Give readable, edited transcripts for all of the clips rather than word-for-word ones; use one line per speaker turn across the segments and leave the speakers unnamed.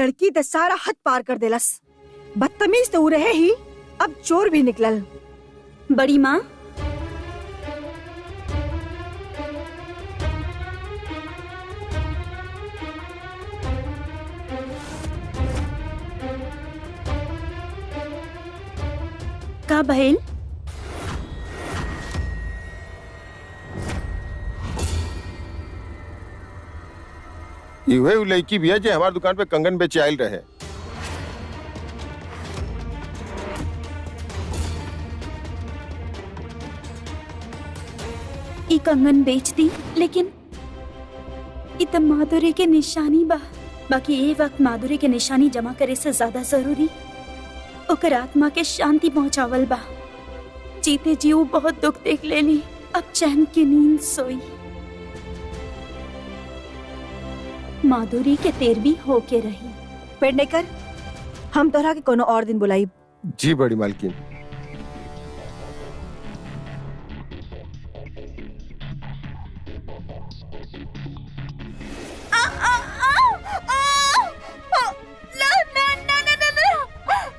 लड़की तो सारा हद पार कर देलस। बदतमीज तो रहे ही, अब चोर भी निकलल।
बड़ी माँ, का भइल?
इहे उ लड़की भी है जो हमारी दुकान पे कंगन बेचे आयल रहे।
ई कंगन बेच दी, लेकिन ई त माधुरी के निशानी बा। बाकी ये वक्त माधुरी के निशानी जमा करे से ज्यादा जरूरी ओकर आत्मा के शांति पहुंचावल बा। जीते जी वो बहुत दुख देख लेली, अब चैन की नींद सोई। माधुरी के तेरवी होके रही।
पेडनेकर, हम तोहरा के कोनो और दिन बुलाई।
जी बड़ी मालकिन।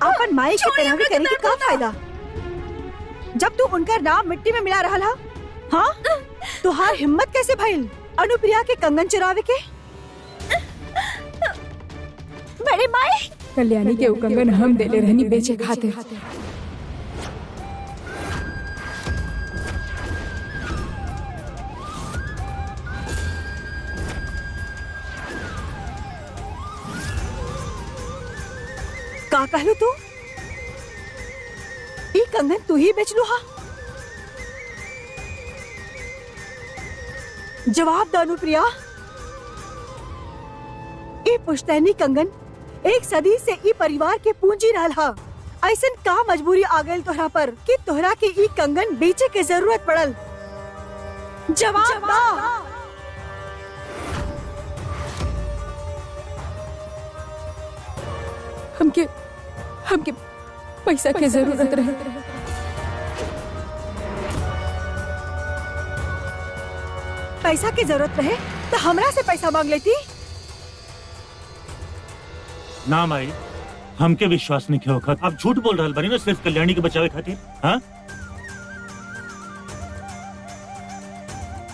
अपन माई के तरह के करे के का फायदा, जब तू उनका नाम मिट्टी में मिला रहा हा? हाँ? तुहार हिम्मत कैसे भइल अनुप्रिया के कंगन चुरावे के? बड़े माई,
कल्याणी के कंगन हम देले रहनी बेचे खातिर।
का कहलू तू? ई कंगन तू ही बेच लू हा? जवाब दो अनुप्रिया। ई पुश्तैनी कंगन एक सदी से ई परिवार के पूंजी रहल हा। ऐसन का मजबूरी आ गई तोहरा पर कि तोहरा के ई कंगन बेचे के जरूरत पड़ल? जवाब दो।
हमके पैसा के जरूरत रहे।
पैसा की जरूरत रहे तो हमरा से पैसा मांग लेती।
ना माई, हमके विश्वास नहीं किया होगा। आप झूठ बोल रहल बानी ना सिर्फ कल्याणी के बचावे खातिर। हाँ?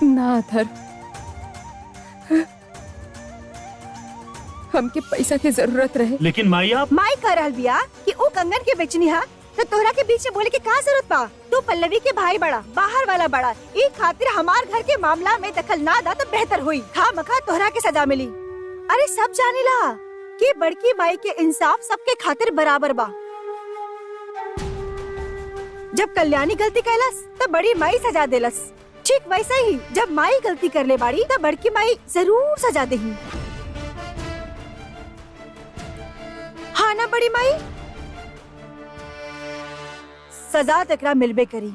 ना अथर, हमके पैसा की जरूरत रहे।
लेकिन माई आप
माई कह रहल बिया कि वो कंगन के बेचनी है तो तोहरा के बीच में बोले के का जरूरत बा? तू पल्लवी के भाई बड़ा, बाहर वाला बड़ा, ई खातिर हमार घर के मामला में दखल ना दा तो बेहतर हुई। खामखा तोहरा के सजा मिली। अरे सब जाने ला कि बड़की माई के इंसाफ सबके खातिर बराबर बा। जब कल्याणी गलती कैलस तो बड़ी माई सजा देलस। ठीक वैसा ही जब माई गलती कर ले बाड़ी तो बड़की माई जरूर सजा देही। हाँ ना बड़ी माई? सजा तकरा मिलबे करी।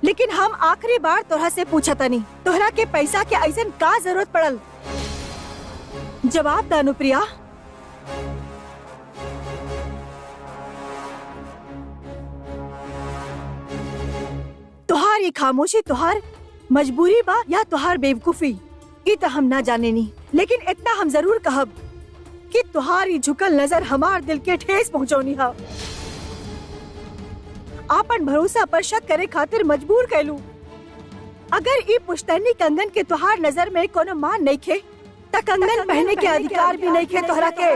लेकिन हम आखिरी बार तोहरा से पूछा तनी, तोहरा के पैसा के ऐसन का जरूरत पड़ल? जवाब द अनुप्रिया। तुहार ये खामोशी तुहार मजबूरी बा या तुहार बेवकूफी, ये तो हम ना जाने नी। लेकिन इतना हम जरूर कहब कि तुहारी झुकल नजर हमार दिल के ठेस पहुंचौनी हा। आपन भरोसा पर शक करे खातिर मजबूर कैलू। अगर ई पुश्तैनी कंगन के तुहार नजर में कोनो मान नहीं खे त कंगन पहने के अधिकार भी नहीं खे तोहरा के।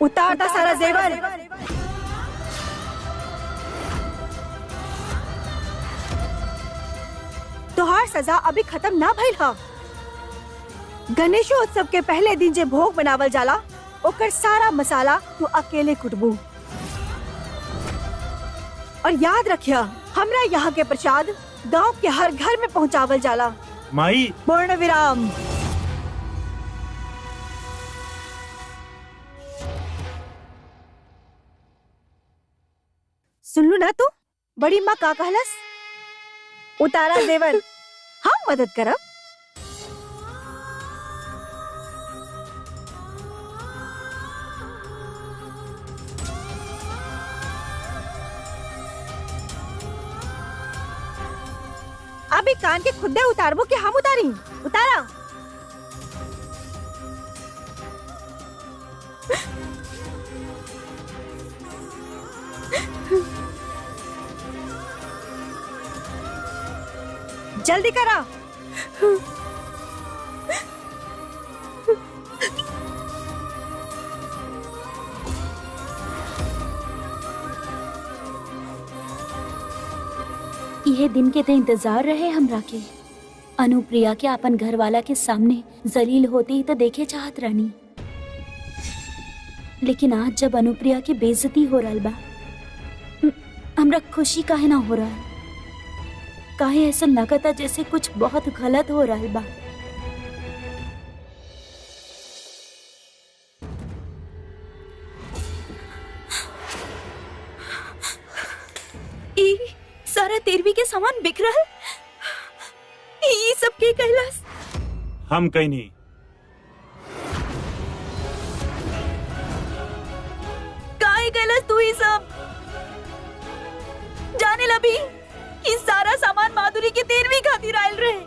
उतार दा सारा जेवर। तोहार सजा अभी खत्म ना भइल हा। गणेशोत्सव के पहले दिन जे भोग बनावल जाला ओकर सारा मसाला तू अकेले कुटबू। और याद रखिया, हमरा यहाँ के प्रसाद गांव के हर घर में पहुँचावल जाला।
माई
पूर्ण विराम। सुनलू ना तू बड़ी माँ का कहलस? उतारा जेवर, हम मदद करब। अभी कान के खुदे उतारबो कि हम उतारी? उतारा। जल्दी करा।
यह दिन के ते इंतजार रहे हमरा के। अनुप्रिया के अपन घर वाला के सामने जलील होते ही तो देखे चाहत रानी, लेकिन आज जब अनुप्रिया की बेइज्जती हो रहा बा, हमरा खुशी काहे ना हो रहा? काहे ऐसा लगता जैसे कुछ बहुत गलत हो रहा बा। सारा 13वीं के सामान बिक रहा है। ये सब के कैलाश?
हम कहीं नहीं।
काहे कैलाश तू ही सब जाने लबी कि सारा सामान माधुरी के 13वीं खातिर आयल रहे।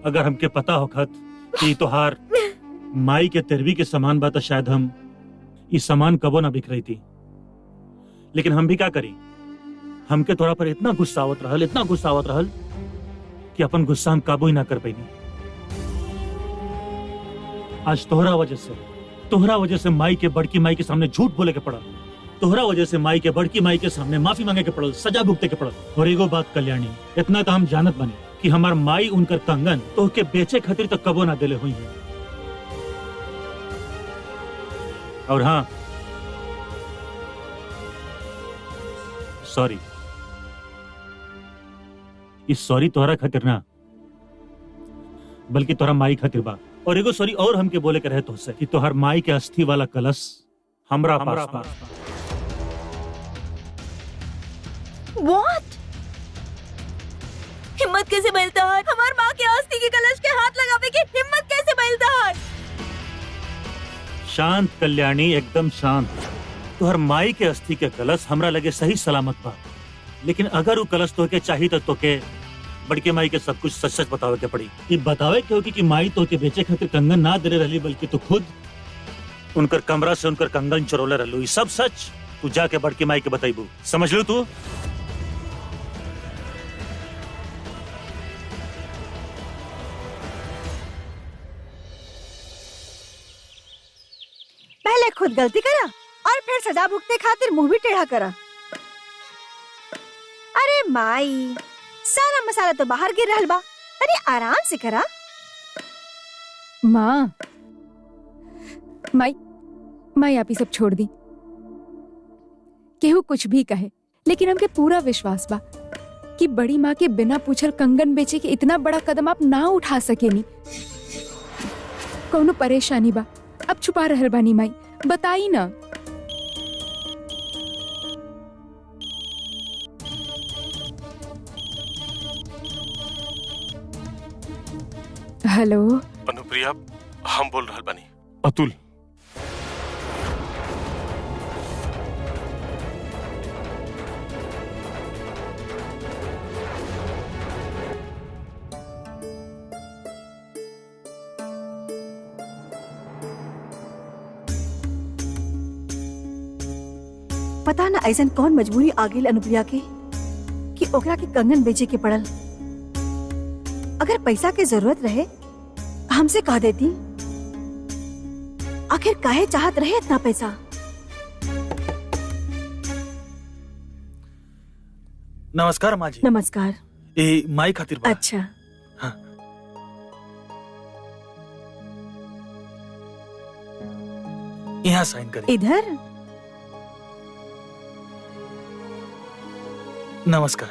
अगर हमके पता होखत कि तोहार माई के 13वीं के सामान बा तो शायद हम इस सामान कबो ना बिक रही थी, लेकिन हम भी क्या करी? हमके तोरा पर इतना गुस्सा आवत रहल कि अपन गुस्सा हम काबू ही ना कर पाई। आज तोहरा वजह से माई के बड़की माई के सामने झूठ बोले के पड़ल। तोहरा वजह से माई के बड़की माई के सामने माफी मांगे के पड़ल, सजा भुगते के पड़ल। और एगो बात कल्याणी, इतना तो हम जानत बनी कि हमार माई उनकर कंगन तो के बेचे खातिर तो कबो ना दिले हुई है। और हाँ, सॉरी। इस सॉरी तोहरा खातिर ना, बल्कि तोहरा माई खातिर बा। और एगो सॉरी और हमके बोले के रहे तुझसे कि तोहर माई के अस्थि वाला कलश हमरा पास बा।
What? हिम्मत कैसे बैलता है? हमार माँ के अस्थि के कलश के हाथ लगावे की हिम्मत कैसे बैलता है?
शांत कल्याणी, एकदम शांत। तोहर माई के अस्थि के कलश हमरा लगे सही सलामत बा, लेकिन अगर वो कलश तोके चाहिए तो तोके बड़के माई के सब कुछ सच सच बतावे के पड़ी। ये बतावे के होगी कि माई तोके बेचे खातिर कंगन ना दे रही, बल्कि तू खुद उनकर कमरा से उनकर कंगन चुरोले रहलू। ये सब सच तू जाके बड़के माई के बताइबू, समझ लू तू?
पहले खुद गलती करा और फिर सजा भुगते खातिर मुंह भी टेढ़ा करा। अरे माई, सारा मसाला तो बाहर गिर रहल बा, अरे आराम से करा।
माँ, माई आप ही सब छोड़ दी। केहू कुछ भी कहे, लेकिन हमके पूरा विश्वास बा कि बड़ी माँ के बिना पूछल कंगन बेचे के इतना बड़ा कदम आप ना उठा सकेनी। कौनो परेशानी बा? अब छुपा रहल बानी माई, बताई ना। हेलो
अनुप्रिया, हम बोल रहल बानी, अतुल।
पता ना ऐसन कौन मजबूरी आ गई अनुप्रिया के कि ओकरा के कंगन बेचे के पड़ल। अगर पैसा के जरूरत रहे हमसे कह देती। आखिर काहे चाहत रहे इतना पैसा?
नमस्कार माँ जी।
नमस्कार।
ए माई खातिर बा।
अच्छा।
हाँ। यहाँ साइन करिए।
इधर?
नमस्कार।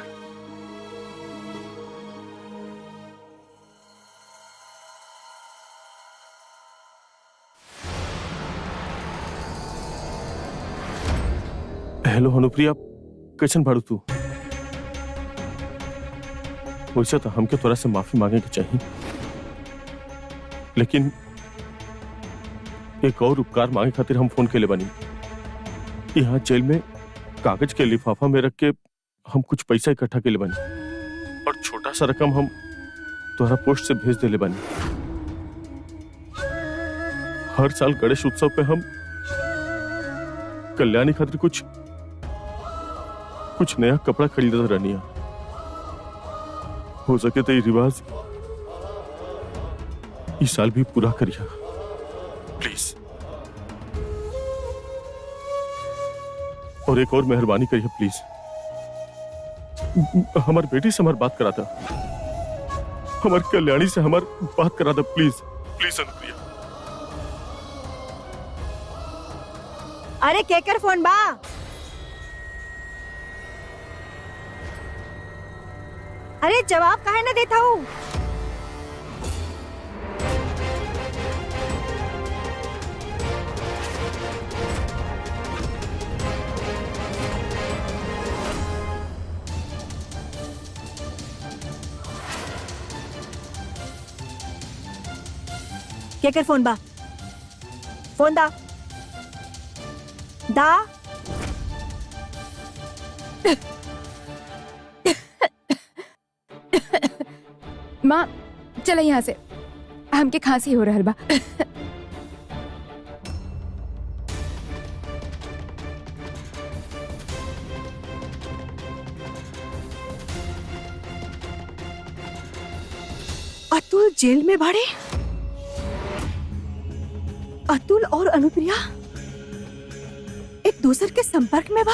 हेलो अनुप्रिया, कैसन बाड़ू तू? वैसे तो हमके तोरा से माफी मांगे के चाहिए, लेकिन एक और उपकार मांगे खातिर हम फोन के लिए बनी। यहाँ जेल में कागज के लिफाफा में रख के हम कुछ पैसा इकट्ठा के लिए बनी और छोटा सा रकम हम तुम्हारा पोस्ट से भेज देले बनी। हर साल गणेश उत्सव पे हम कल्याणी खातिर कुछ नया कपड़ा खरीदत रहनी है। हो सके तो ये रिवाज इस साल भी पूरा करिए प्लीज। और एक और मेहरबानी करिए प्लीज, हमारी बेटी से हमारी बात करा था, हमारी कल्याणी से हमारी बात करा था प्लीज प्लीज अनुप्रिया।
अरे केकर फोन बा? अरे जवाब काहे ना देता हूँ? केकर फोन बा? फोन दा दा।
माँ चला यहाँ से, हमके खांसी हो रहल बा।
अतुल जेल में बाड़े? अतुल और अनुप्रिया एक दूसरे के संपर्क में बा?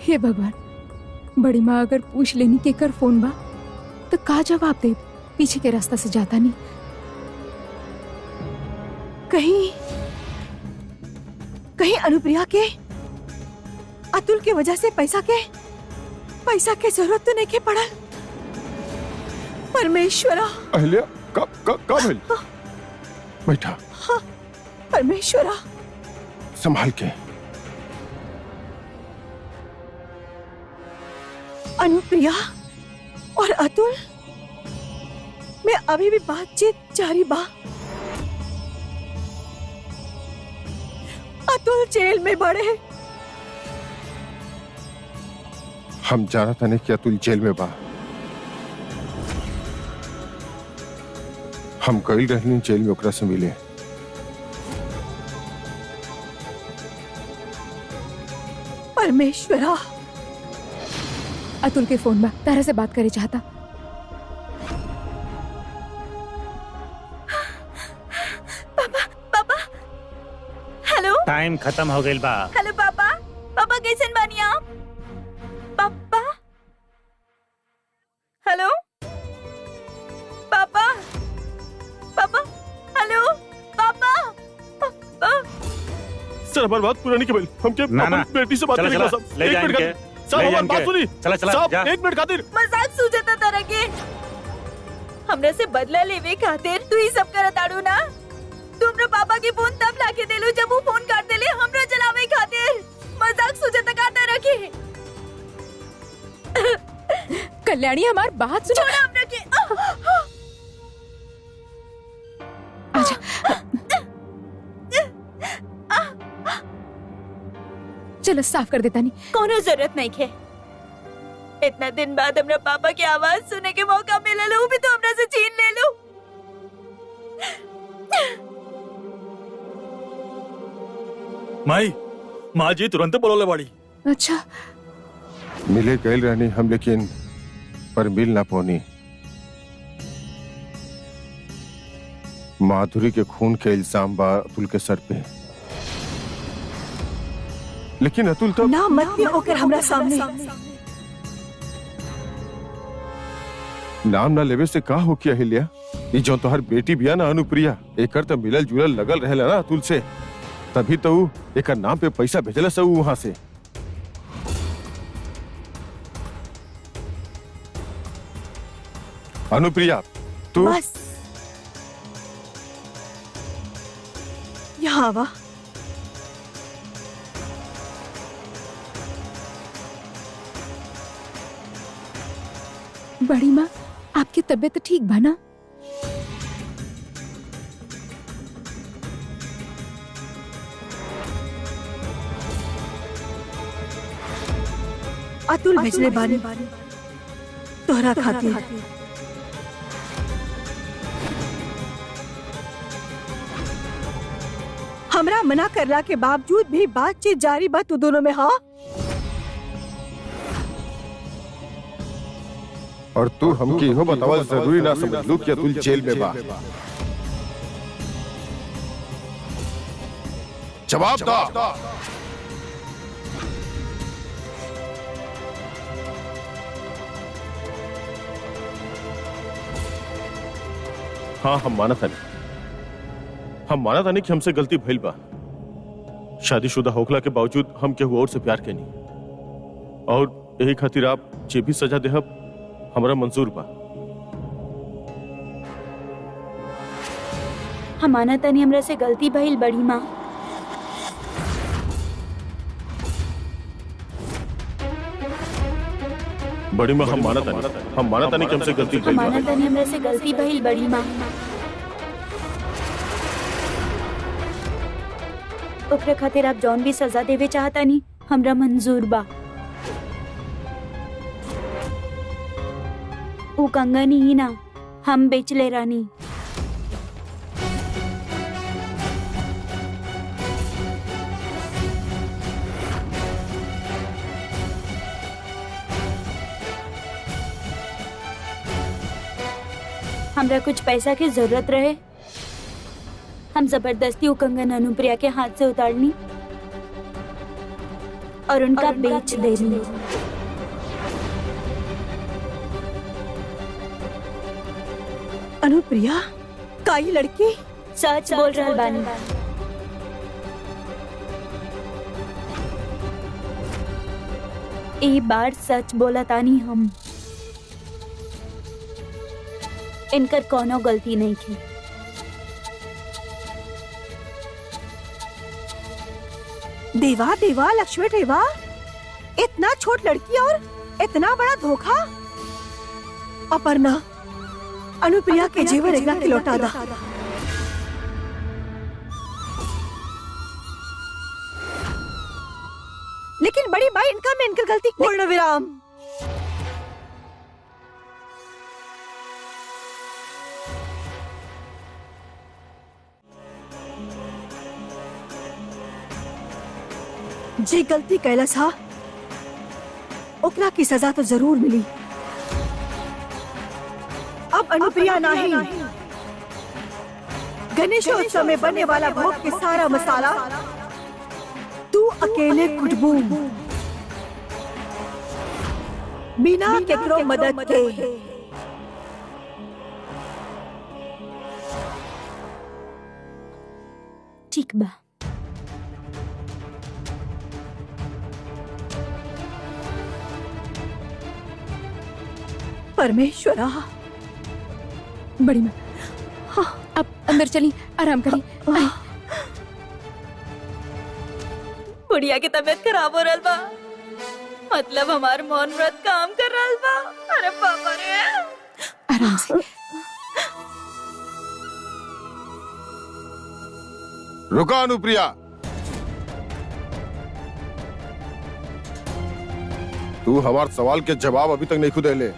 हे भगवान, बड़ी माँ अगर पूछ लेनी केकर फोन बा तो का जवाब दे? पीछे के रास्ता से जाता नहीं।
कहीं अनुप्रिया के अतुल के वजह से पैसा के जरूरत तो नहीं के पड़ल? परमेश्वरा।
अहिल्या कब भेल? बैठा।
हाँ, परमेश्वरा।
संभाल के।
अनुप्रिया और अतुल में अभी भी बातचीत जारी बा? अतुल जेल में बड़े?
हम जाना था नहीं कि अतुल जेल में बा। हम कई रहनी जेल में ओकरा से मिले।
परमेश्वरा।
अतुल के फोन में तारा से बात करे चाहता।
पापा हेलो।
टाइम खत्म हो गई बा।
हेलो पापा कैसन बानी आप? पापा हेलो पापा हेलो पापा।
सर हमारी बात पूरा नहीं की। हम क्या बेटी से बात करेंगे?
ले जाएंगे।
सर हमारी बात सुनी।
चला
साहब एक मिनट खातिर।
मजाक सूझता तारा के? हमरे से बदला लेवे खातिर तू ही सब करत आड़ू ना? तुमरे पापा के फोन तब लाके देलू जब वो फोन काट देले हमरा चलावे खातिर। मजाक सूझता का तारा के?
कल्याणी हमारी बात सुनो।
छोड़ा हमरा के।
आजा। चलो साफ कर देता नहीं।
कोनो जरूरत नहीं है। इतना दिन बाद हमरा पापा की आवाज सुने के मौका मिला लो भी तो हमरा से छीन ले लो।
माँ जी तुरंत बोलोले बाड़ी।
अच्छा
मिले गए रहनी हम, लेकिन पर मिल ना पौनी। माधुरी के खून के इल्जाम बा अतुल के सर पे, लेकिन अतुल तो
ना मत भी होकर हमरा सामने।
नाम ना लेवे से का हो किया अहिल्या? ये जो तोहर बेटी बिया ना अनुप्रिया, एकर तो मिलल जुलल लगल रहेला ना अतुल से, तभी तो एकर नाम पे पैसा भेजला सब वहां से। अनुप्रिया तू
बस यहाँ आवा।
बड़ी माँ आपकी तबीयत ठीक बा ना?
अतुल भेजले बानी तोहरा खातिर। हमरा मना करला के बावजूद भी बातचीत जारी बा तू दोनों में। हाँ,
और तू हमकी इहो बतावल जरूरी ना समझलू कि अतुल जेल में बा। जवाब दा।
हाँ, हम माना तानी कि हमसे गलती भइल बा। शादीशुदा होखला के बावजूद हम केहू और से प्यार केनी, और यही खातिर आप जे भी सजा देहब हमरा मंजूर बा।
हम माना तानी हमरा से गलती भइल बड़ी माँ।
बड़ी माँ, हम माना तानी कि हमसे गलती भइल बा।
माना तानी हमरा से गलती भइल बड़ी माँ। ओकरे खातिर आप जौन भी सजा देवे चाहतानी हमरा मंजूर बा। ऊ कंगन ही ना, हम बेच ले रानी। हमरा कुछ पैसा की जरूरत रहे, हम जबरदस्ती वो कंगन अनुप्रिया के हाथ से उतारनी और उनका बेच देनी।
अनुप्रिया, काई लड़की
सच बोल रहा बानी। एक बार सच बोला तानी हम। इनकर कोनो गलती नहीं थी।
देवा देवा लक्ष्मी देवा, इतना छोट लड़की और इतना बड़ा धोखा। अपर्णा, अनुप्रिया के जेवर एकरा के लौटा दा। लेकिन बड़ी माँ, इनका में इनकर गलती। पूर्ण विराम। जे गलती कैलस हा ओकरा की सजा तो जरूर मिली। अब अनुप्रिया नहीं, गणेशोत्सव में बनने वाला भोग के सारा मसाला तू अकेले कुटबू, बिना केकरो मदद के।
ठीक बा।
परमेश्वरा।
बड़ी माँ, हाँ, अब अंदर चली, आराम करी।
बुढ़िया की तबीयत खराब हो रहा बा, मतलब हमार मौन व्रत काम कर रहा बा। अरे बाबा रे।
आराम से।
रुका अनुप्रिया, तू हमार सवाल के जवाब अभी तक नहीं खुद ले।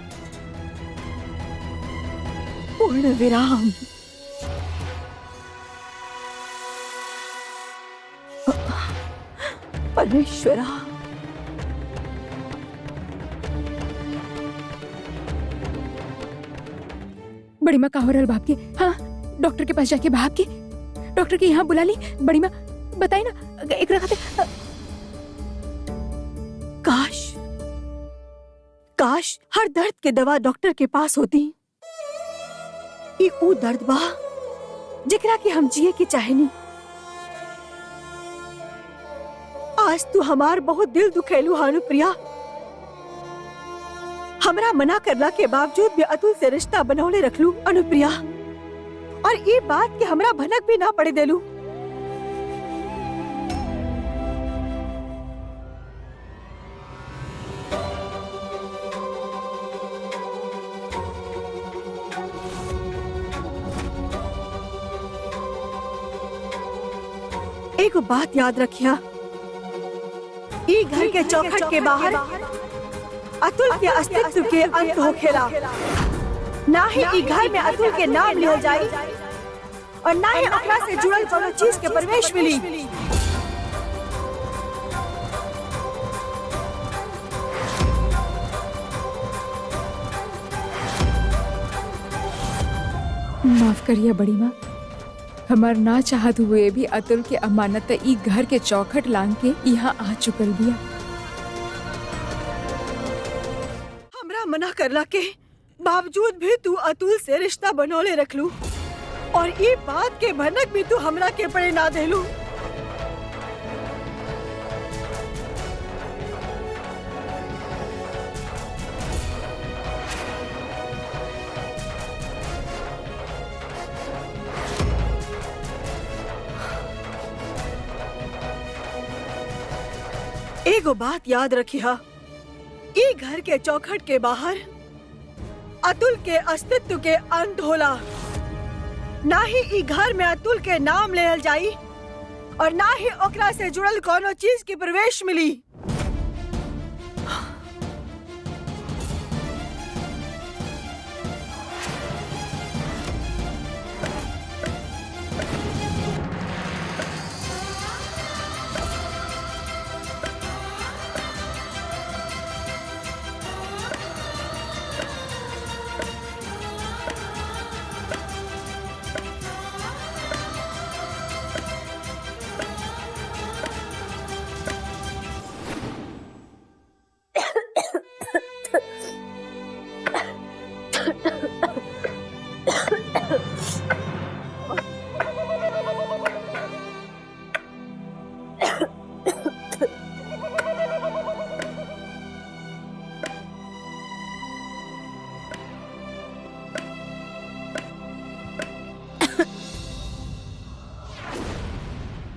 पूर्ण विराम। परमेश्वरा।
बड़ी माँ, का हो रहल बाप के? हाँ, डॉक्टर के पास जाके भाग के डॉक्टर के यहाँ बुला ली। बड़ी माँ बताई ना एक रखते।
काश हर दर्द के दवा डॉक्टर के पास होती। ये ऊ दर्द बा जेकरा के हम जिए की चाहेनी। आज तू हमार बहुत दिल दुखेलू अनुप्रिया। हमरा मना करला के बावजूद भी अतुल से रिश्ता बनौले रखलू अनुप्रिया, और ये बात के हमरा भनक भी ना पड़े देलू। एक बात याद रखिया, ई घर के चौखट के बाहर अतुल के अस्तित्व के अंत हो खेला। ना ही ई घर में अतुल के नाम लिया जाई और ना ही ओकरा से जुड़ल कोनो चीज के प्रवेश मिली।
माफ करिए बड़ी माँ, हमार ना चाहत हुए भी अतुल के अमानत ई घर के चौखट लांग के यहाँ आ चुकल बिया।
हमरा मना करला के बावजूद भी तू अतुल से रिश्ता बनौले रखलू और ये बात के भनक भी तू हमरा के पड़े ना देलू। एगो बात याद रखिया, ई घर के चौखट के बाहर अतुल के अस्तित्व के अंत होला। ना ही ई घर में अतुल के नाम लेल जाई और ना ही ओकरा से जुड़ल कोनो चीज की प्रवेश मिली।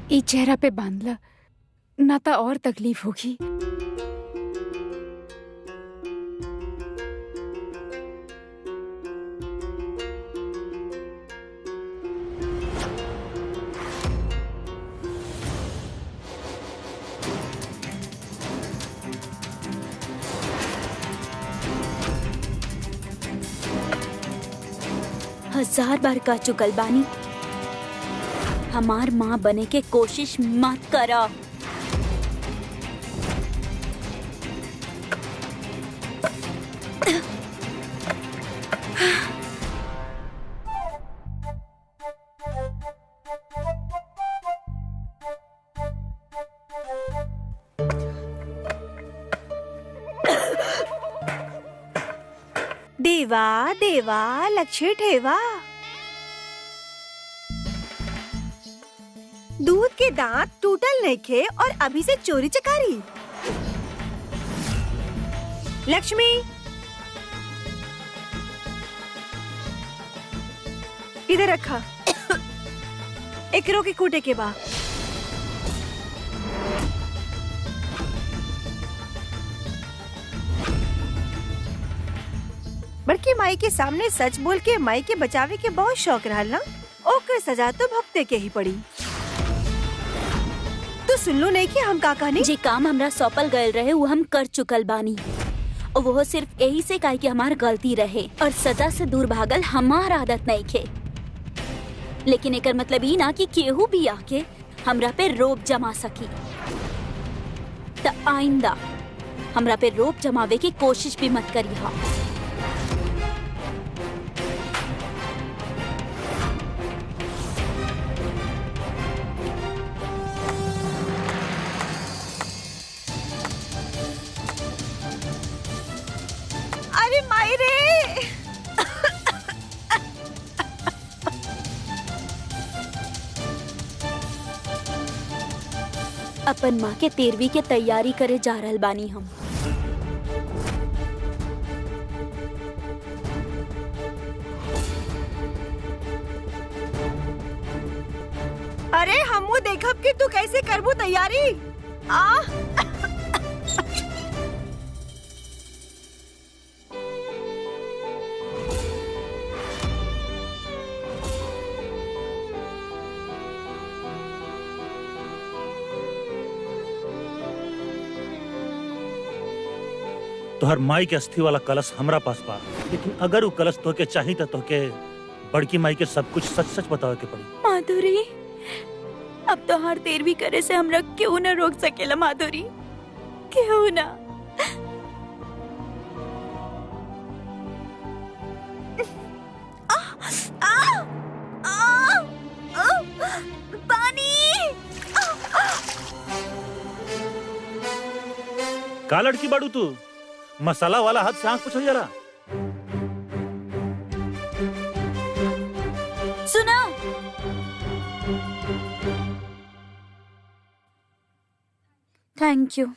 ई चेहरा पे बांधला ना तो और तकलीफ होगी।
हजार बार कह चुकल बानी, हमार माँ बने के कोशिश मत करा।
देवा देवा लक्ष्य ठेवा, दूध के दांत टूटल नहीं खे और अभी से चोरी चकारी। लक्ष्मी, इधर रखा। एकरो के कूटे के बा। बड़की माई के सामने सच बोल के माई के बचावे के बहुत शौक रहल ना, ओकर सजा तो भुगते के ही पड़ी। तो सुन लो नहीं कि हम का कहनी।
जे काम हमरा सौंपल गयल रहे वो हम कर चुकल बानी, और वो सिर्फ यही से काहे कि हमार गलती रहे और सजा से दूर भागल हमार आदत नहीं खे। लेकिन एकर मतलब ई ना कि केहू भी आके हमरा पे रोब जमा सकी। त आइंदा हमरा पे रोब जमावे की कोशिश भी मत करिहा।
अरे माई रे,
अपन माँ के 13वीं के तैयारी करे जा रहल बानी हम।
अरे हमू देखब कि तू कैसे करबू तैयारी। आ
तोहर माई के अस्थि वाला कलश हमरा पास बा, लेकिन अगर वो कलश तोहके चाहिए तो तोहके बड़की माई के सब कुछ सच सच बतावे के पड़ी।
माधुरी, अब तो हर देर भी करे से हमरा क्यों ना रोक सकेला माधुरी, क्यों ना।
का लड़की बाड़ू तू, मसाला वाला हाथ से आंख पूछल जरा।
सुना, थैंक यू।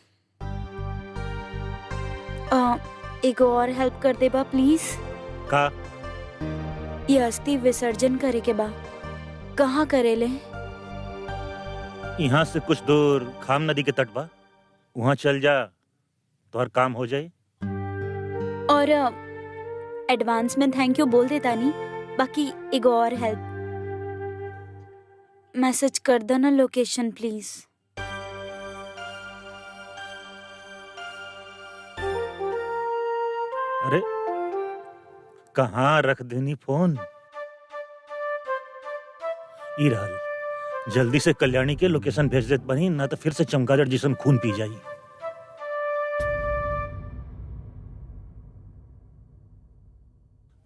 एक और हेल्प कर दे बा प्लीज।
का?
ये अस्थि विसर्जन करे के बा, कहाँ करेले?
यहाँ से कुछ दूर खाम नदी के तट बा, वहाँ चल जा तो हर काम हो जाए।
और एडवांस में थैंक यू बोल देता नहीं, बाकी एक और हेल्प, मैसेज कर दो ना लोकेशन प्लीज।
अरे कहाँ रख देनी फोन? ई रहल, जल्दी से कल्याणी के लोकेशन भेज देत बनी, ना तो फिर से चमगादड़ जिसम खून पी जाई।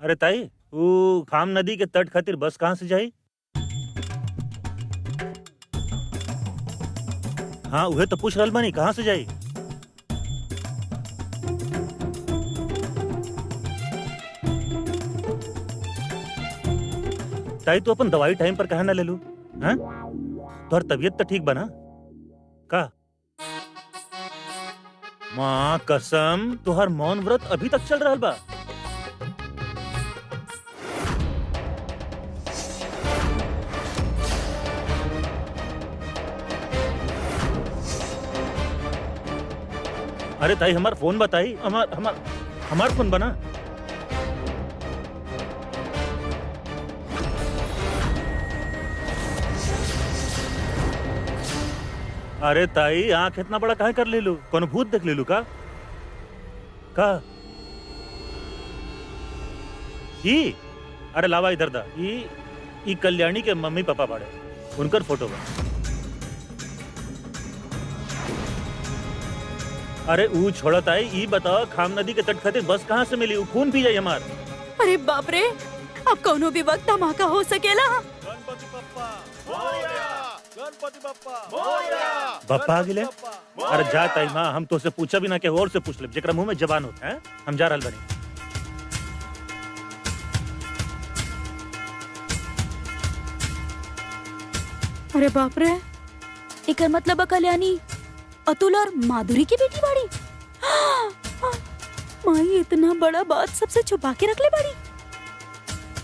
अरे ताई, वो खाम नदी के तट खातिर बस कहाँ से जाई? हाँ उहे तो पूछ रहल बनी, कहाँ से जाई? ताई तू अपन दवाई टाइम पर कहा ना ले लू? हाँ? तोहर तबीयत तो ठीक बना का? माँ कसम, तोहर मौन व्रत अभी तक चल रहा बा। अरे ताई हमार फोन बताई, हमार फोन बना। अरे ताई आंख इतना बड़ा काहे कर ले लू? कौन भूत देख ले लू का? ई अरे लावा इधर दा। ई कल्याणी के मम्मी पापा बाड़े, उनकर फोटो बा। अरे ऊ छोड़त आई, ई बताओ खाम नदी के तट खातिर बस कहाँ से मिली? ऊ खून पी जाई हमार।
अरे बाप रे, अब कौनो भी वक्त धमाका हो सकेला।
गणपति बप्पा मोरया, गणपति बप्पा मोरया।
बप्पा आ गिले? अरे जा ताई माँ, हम तो से पूछा भी ना के और से पूछ ले, जेकरा मुंह में जबान होता है। हम जा रहल बनी।
अरे बाप रे, एकर मतलब कल्याणी अतुल और माधुरी की बेटी बाड़ी। माई इतना बड़ा बात सबसे छुपा के रख ले बाड़ी।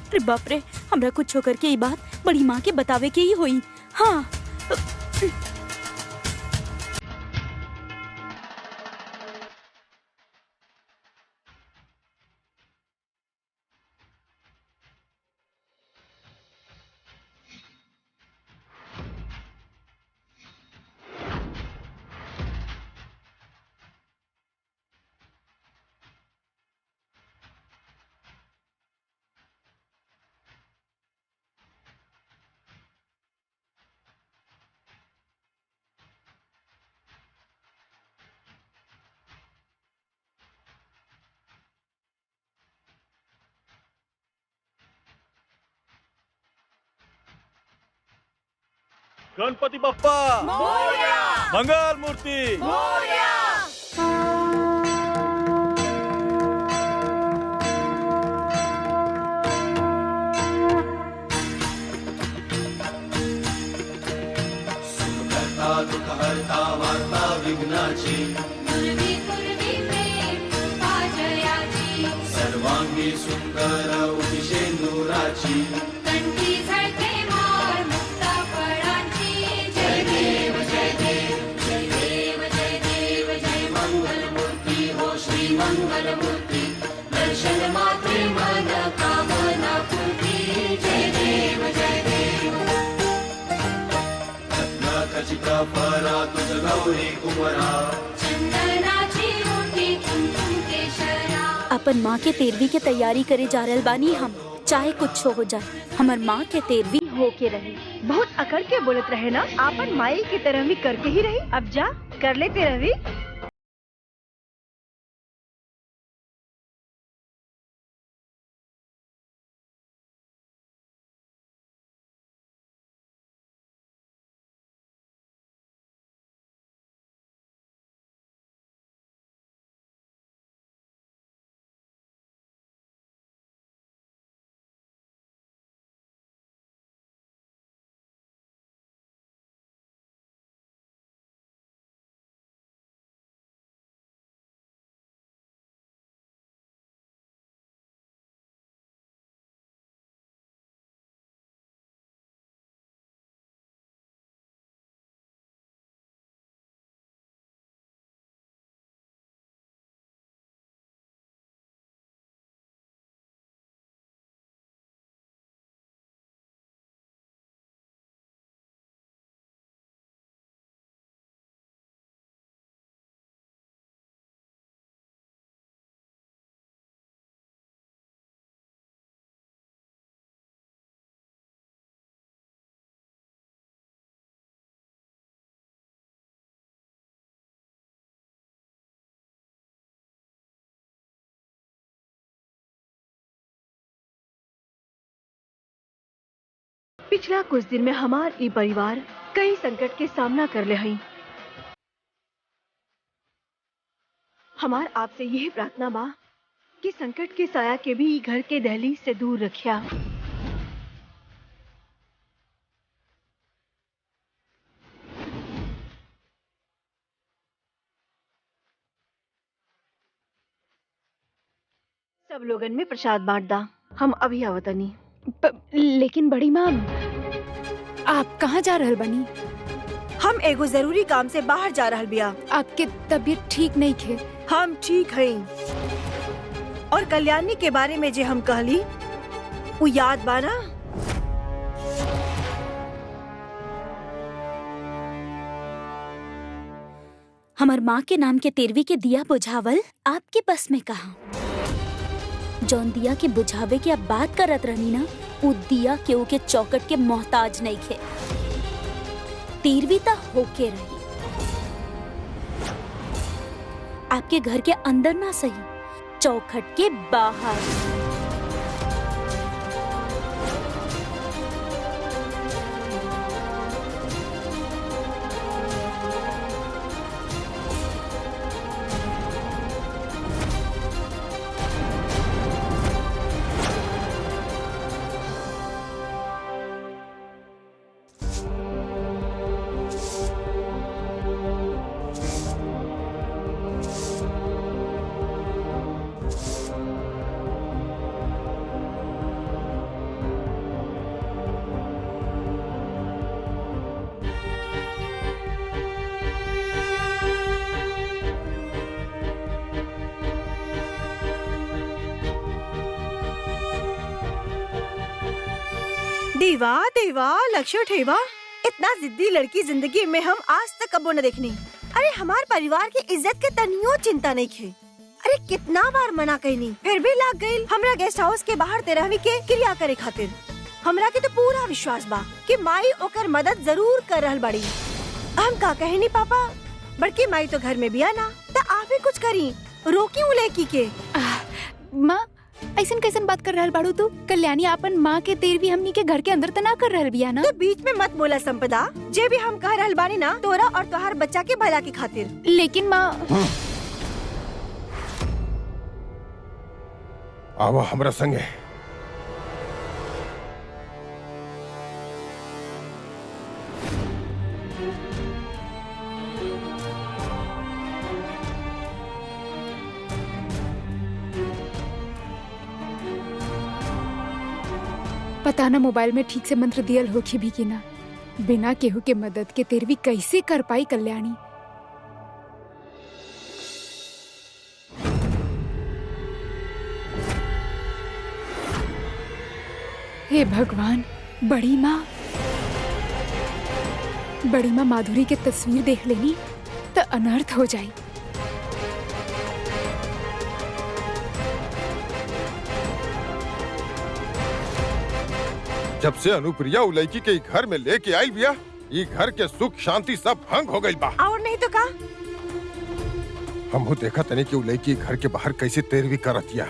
अरे बाप रे, हमरा कुछ होकर के ये बात बड़ी माँ के बतावे के ही हुई। हाँ
गणपति बप्पा मोरया, मंगल मूर्ति मोरया।
सुखकर्ता दुःखहर्ता वार्ता विघ्नाची,
गुरुवी गुरुवी प्रेम पाजयाची,
सर्वांगी सुंदर उदिशेंदुराची,
कंठी झळके मार मुक्ता फळांची। जय देव जय देव जय देव जय देव जय मंगल मूर्ती हो श्री मंगल मूर्ती, दर्शन मात्रे मन कामना पूर्ती। जय देव जय देव।
रत्न खचित फरा तुझ गौरी कुमरा,
चंदनाची ओटी कुंकुम के अक्षरा
अपन माँ के तेरवी के तैयारी करे जा रहल बानी हम। चाहे कुछ हो जाए, हमार माँ के तेरवी हो के रही।
बहुत अकड़ के बोलत रहे ना, आपन माई की तरह भी करके ही रही। अब जा कर ले तेरहवीं। पिछला कुछ दिन में हमार ई परिवार कई संकट के सामना कर ले हई। हमार आपसे यही प्रार्थना बा कि संकट के साया के भी ई घर के दहलीज से दूर रखिया। सब लोगन में प्रसाद बांट दा। हम अभी आवतनी।
लेकिन बड़ी माँ, आप कहाँ जा रहल बनी?
हम एगो जरूरी काम से बाहर जा रहल बिया।
आपके तबीयत ठीक नहीं थे?
हम ठीक हई। और कल्याणी के बारे में जे हम कहली वो याद बा ना?
हमार माँ के नाम के तेरवी के दिया बुझावल आपके बस में कहा। जौन दिया के बुझावे के अब बात करत रहनी ना, वो दिया केहू के चौकट के मोहताज नहीं खे। तेरवी ता होके रही। आपके घर के अंदर ना सही, चौखट के बाहर।
देवा देवा लक्ष्य ठेवा, इतना जिद्दी लड़की जिंदगी में हम आज तक कबो न देखनी। अरे हमार परिवार की इज्जत के तनियो चिंता नहीं खे। अरे कितना बार मना कहनी, फिर भी लाग गई हमरा गेस्ट हाउस के बाहर तेरहवीं के क्रिया करे खातिर। हमरा के तो पूरा विश्वास बा कि माई ओकर मदद जरूर कर रहल बड़ी। हम का कहनी पापा, बड़की माई तो घर में भी आना, तो आप ही कुछ करी, रोकी उ लड़की के।
माँ ऐसन कैसन बात कर रहल बाड़ू तू? कल्याणी आपन माँ के तेरवी हमनी के घर के अंदर तना कर रहल बिया ना।
तो बीच में मत बोला संपदा। जे भी हम कह रहल बानी ना, तोरा और तोहार बच्चा के भला के खातिर।
लेकिन माँ
आवा हमरा संगे।
पता ना मोबाइल में ठीक से मंत्र दियल होखी भी कि ना। बिना केहू के मदद के तेरवी कैसे कर पाई कल्याणी? हे भगवान, बड़ी माँ माधुरी के तस्वीर देख लेनी तो अनर्थ हो जाए।
जब से अनुप्रिया उ लड़की के घर में लेके आई बिया, ये घर के सुख शांति सब भंग हो गई बा।
और नहीं तो का?
हमहू देखा तनी कि उ लड़की घर के बाहर कैसे तेरवी करतिया।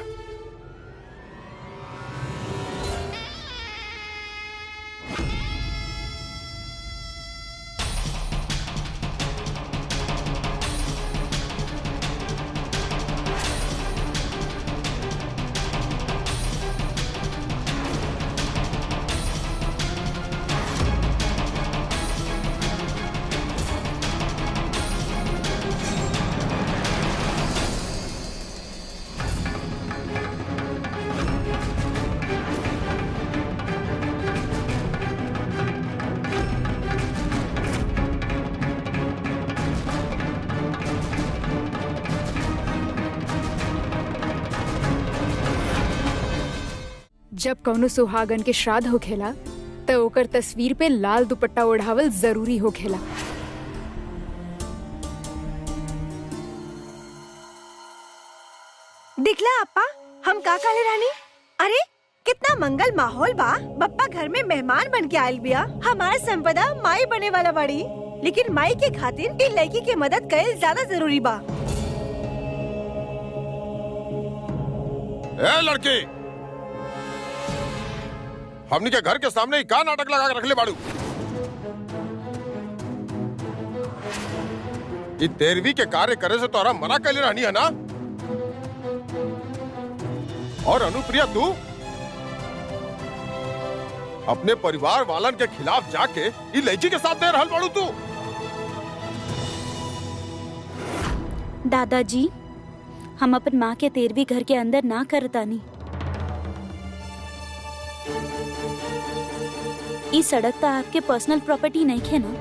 जब कौनो सुहागन के श्राद्ध होखेला त ओकर तस्वीर पे लाल दुपट्टा ओढ़ावल जरूरी होखेला।
दिखला अप्पा, हम का काले रानी? अरे कितना मंगल माहौल बा। बप्पा घर में मेहमान बन के आयल बिया। हमारा संपदा माई बने वाला बड़ी, लेकिन माई के खातिर इन लड़की के मदद कईल ज्यादा जरूरी बा।
ए लड़की, हमनी के घर के सामने ही का नाटक लगा के रख ले बाड़ू? ये तेरवी के कार्य करे से तोरा मना कैले रहनी है ना? और अनुप्रिया तू अपने परिवार वालन के खिलाफ जाके ये लड़की के साथ दे रहल बाड़ू तू।
दादाजी, हम अपन माँ के तेरवी घर के अंदर ना करतानी। ई सड़क तो आपके पर्सनल प्रॉपर्टी नहीं है ना?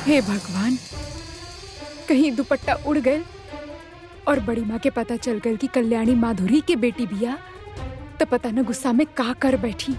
हे भगवान, कहीं दुपट्टा उड़ गए और बड़ी माँ के पता चल गई कि कल्याणी माधुरी के बेटी बिया, तो पता न गुस्सा में का कर बैठी।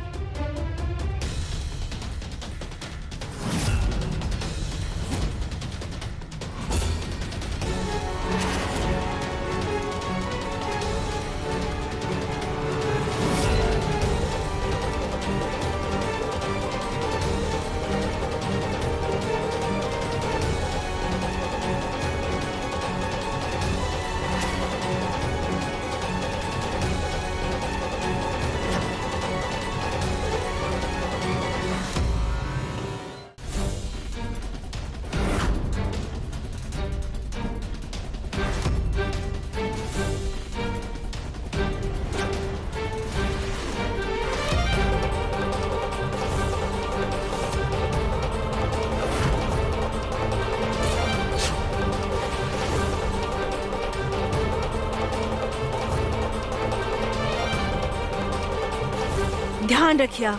ध्यान रखिया,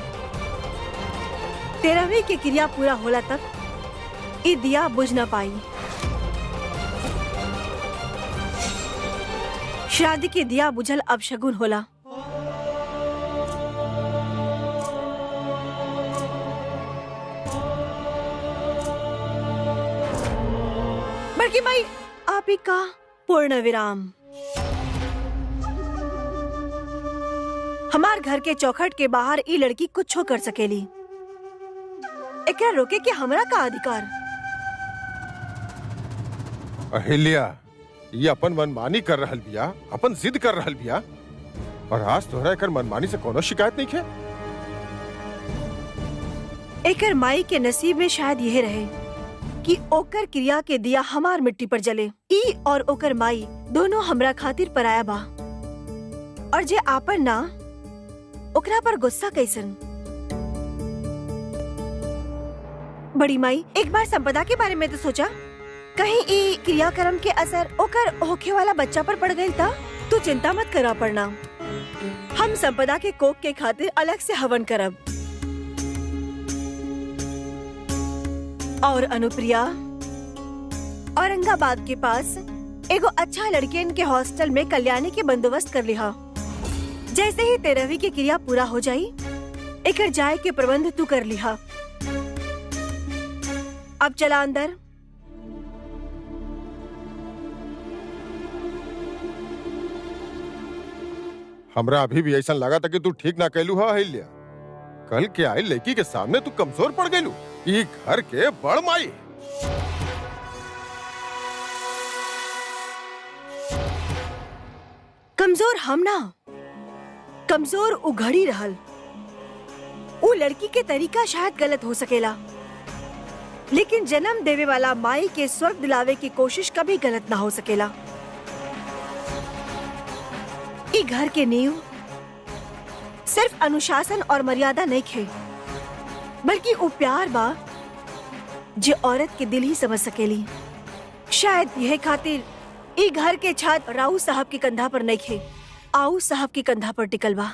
तेरहवीं की क्रिया पूरा होला तक ये दिया बुझ न पाई। शादी के दिया बुझल अपशगुन होला। बड़की माई, आप ही का पूर्ण विराम। हमार घर के चौखट के बाहर ई लड़की कुछ कर सकेली, एकरा रोके के हमरा का अधिकार?
अहिल्या, ये अपन मनमानी कर रहल बिया, अपन जिद कर रहल बिया, और आज तोहरा एकर मनमानी से कोनो शिकायत नहीं है।
एकर माई के नसीब में शायद यह रहे कि ओकर क्रिया के दिया हमार मिट्टी पर जले। ई और ओकर माई दोनों हमरा खातिर पराया बा, और जे आपन ना ओकरा पर गुस्सा कैसन? बड़ी माई, एक बार संपदा के बारे में तो सोचा, कहीं ई क्रियाक्रम के असर ओकर होखे वाला बच्चा पर पड़ गई था? तू चिंता मत करा पड़ना, हम संपदा के कोख के खातिर अलग से हवन करब। और अनुप्रिया, औरंगाबाद के पास एगो अच्छा लड़कियन के हॉस्टल में कल्याणी के बंदोबस्त कर लिहा। जैसे ही 13वीं की क्रिया पूरा हो जाई, एकर जाए के प्रबंध तू कर लिहा। अब चला अंदर।
हमरा अभी भी ऐसा लगा था कि तू ठीक ना कहलू हा अहिल्या। कल के आई लड़की के सामने तू कमजोर पड़ गेलू। ई घर के बड़ माई।
कमजोर हम ना, कमजोर उघड़ी रहल। वो लड़की के तरीका शायद गलत हो सकेला, लेकिन जन्म देवे वाला माई के स्वर्ग दिलावे की कोशिश कभी गलत ना हो सकेला। ई घर के नींव सिर्फ अनुशासन और मर्यादा नहीं खे, बल्कि वो प्यार बा जो औरत के दिल ही समझ सकेली। शायद यह खातिर ई घर के छत राऊ साहब के कंधा पर नहीं खे, आऊ साहब के कंधा पर टिकल बा।